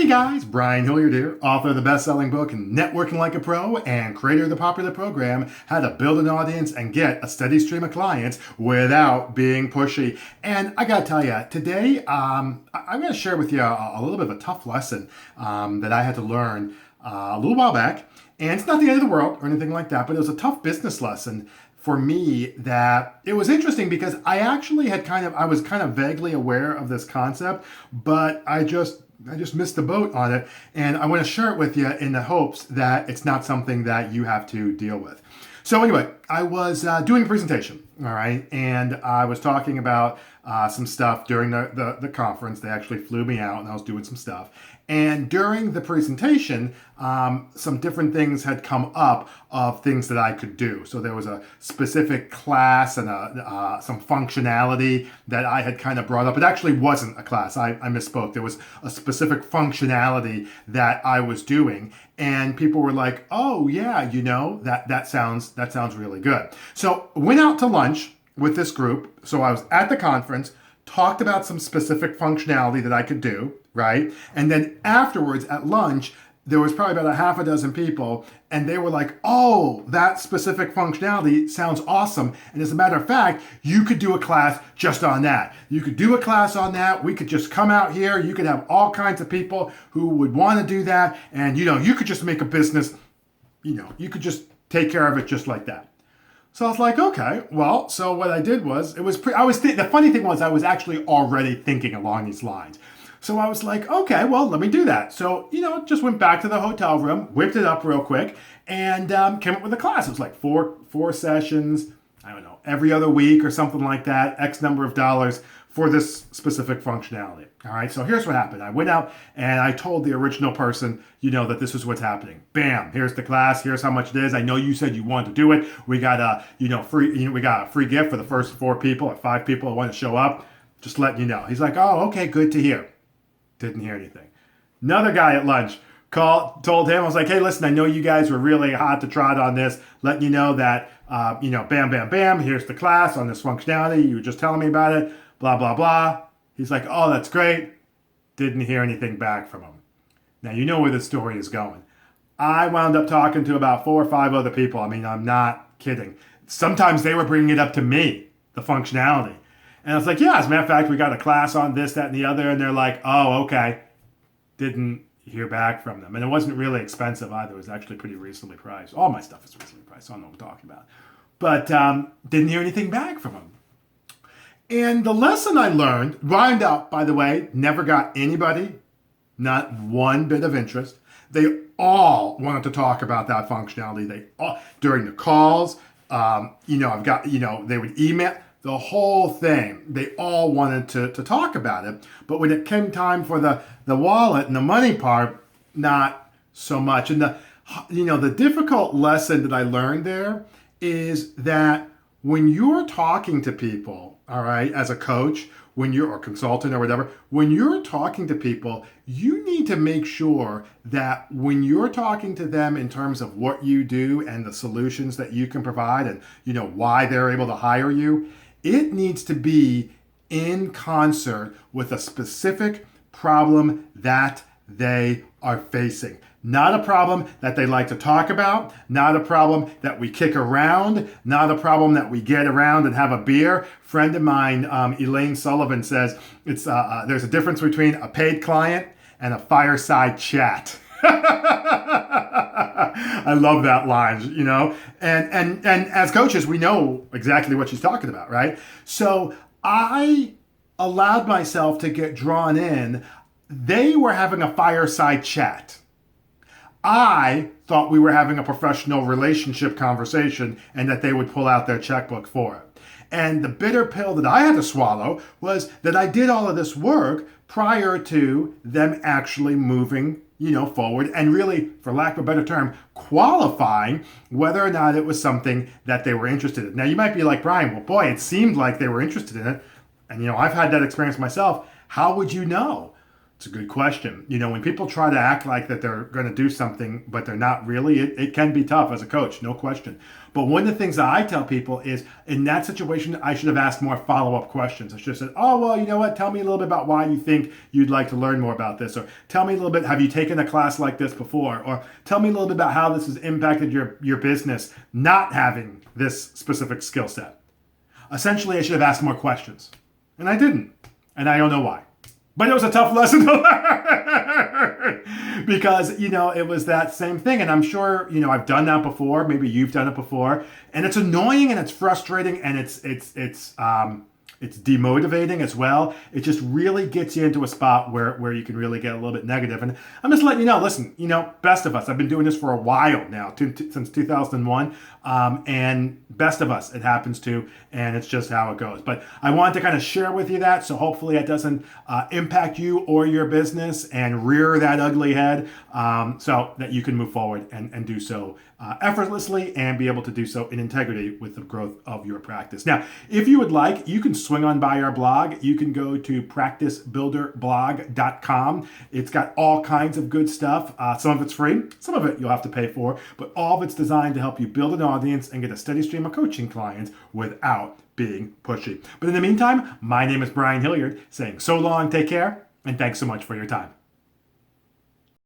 Hey guys, Brian Hilliard here, author of the best-selling book Networking Like a Pro and creator of the popular program How to Build an Audience and Get a Steady Stream of Clients Without Being Pushy. And I gotta tell you, today I'm gonna share with you a little bit of a tough lesson that I had to learn a little while back. And it's not the end of the world or anything like that, but it was a tough business lesson for me that it was interesting because I was kind of vaguely aware of this concept, but I just missed the boat on it. And I want to share it with you in the hopes that it's not something that you have to deal with. So anyway, I was doing a presentation, all right, and I was talking about some stuff during the conference. They actually flew me out and I was doing some stuff. And during the presentation, some different things had come up of things that I could do. So there was a specific class and some functionality that I had kind of brought up. It actually wasn't a class. I misspoke. There was a specific functionality that I was doing. And people were like, oh, yeah, you know, that sounds really good. So went out to lunch with this group. So I was at the conference, talked about some specific functionality that I could do, right? And then afterwards at lunch, there was probably about a half a dozen people and they were like, oh, that specific functionality sounds awesome. And as a matter of fact, you could do a class just on that. You could do a class on that. We could just come out here. You could have all kinds of people who would want to do that. And, you could just make a business, you could just take care of it just like that. So I was like, okay, well, so what I did was, the funny thing was I was actually already thinking along these lines. So I was like, okay, well, let me do that. So, just went back to the hotel room, whipped it up real quick, and came up with a class. It was like four sessions, I don't know, every other week or something like that, X number of dollars for this specific functionality. All right, so here's what happened. I went out and I told the original person, that this is what's happening. Bam, here's the class. Here's how much it is. I know you said you wanted to do it. We got we got a free gift for the first 4 people or 5 people who want to show up. Just letting you know. He's like, oh, okay, good to hear. Didn't hear anything. Another guy at lunch told him, I was like, hey, listen, I know you guys were really hot to trot on this. Letting you know that, bam, bam, bam, here's the class on this functionality. You were just telling me about it, blah, blah, blah. He's like, oh, that's great. Didn't hear anything back from him. Now, you know where this story is going. I wound up talking to about 4 or 5 other people. I mean, I'm not kidding. Sometimes they were bringing it up to me, the functionality. And I was like, yeah, as a matter of fact, we got a class on this, that, and the other. And they're like, oh, okay. Didn't hear back from them. And it wasn't really expensive either. It was actually pretty reasonably priced. All my stuff is reasonably priced. So I don't know what I'm talking about. But didn't hear anything back from them. And the lesson I learned, wound up, by the way, never got anybody, not one bit of interest. They all wanted to talk about that functionality. They all, during the calls, they would email. The whole thing, they all wanted to talk about it. But when it came time for the wallet and the money part, not so much. And the difficult lesson that I learned there is that when you're talking to people, all right, as a coach, when you're a consultant or whatever, when you're talking to people, you need to make sure that when you're talking to them in terms of what you do and the solutions that you can provide and, why they're able to hire you, it needs to be in concert with a specific problem that they are facing. Not a problem that they like to talk about, not a problem that we kick around, not a problem that we get around and have a beer. Friend of mine, Elaine Sullivan, says it's there's a difference between a paid client and a fireside chat. I love that line, and as coaches, we know exactly what she's talking about, right? So I allowed myself to get drawn in. They were having a fireside chat. I thought we were having a professional relationship conversation and that they would pull out their checkbook for it. And the bitter pill that I had to swallow was that I did all of this work prior to them actually moving, forward and really, for lack of a better term, qualifying whether or not it was something that they were interested in. Now, you might be like, Brian, well, boy, it seemed like they were interested in it. And, I've had that experience myself. How would you know? It's a good question. When people try to act like that they're going to do something, but they're not really, it can be tough as a coach, no question. But one of the things that I tell people is in that situation, I should have asked more follow-up questions. I should have said, oh, well, you know what? Tell me a little bit about why you think you'd like to learn more about this. Or tell me a little bit, have you taken a class like this before? Or tell me a little bit about how this has impacted your business not having this specific skill set. Essentially, I should have asked more questions. And I didn't. And I don't know why. But it was a tough lesson to learn because, it was that same thing. And I'm sure, I've done that before. Maybe you've done it before. And it's annoying and it's frustrating and it's demotivating as well. It just really gets you into a spot where you can really get a little bit negative. And I'm just letting you know, listen, best of us. I've been doing this for a while now, since 2001. And best of us, it happens to, and it's just how it goes. But I wanted to kind of share with you that, so hopefully it doesn't impact you or your business and rear that ugly head, so that you can move forward and do so effortlessly and be able to do so in integrity with the growth of your practice. Now, if you would like, you can swing on by our blog. You can go to practicebuilderblog.com. It's got all kinds of good stuff. Some of it's free, some of it you'll have to pay for, but all of it's designed to help you build an audience and get a steady stream of coaching clients without being pushy. But in the meantime, my name is Brian Hilliard, saying so long, take care, and thanks so much for your time.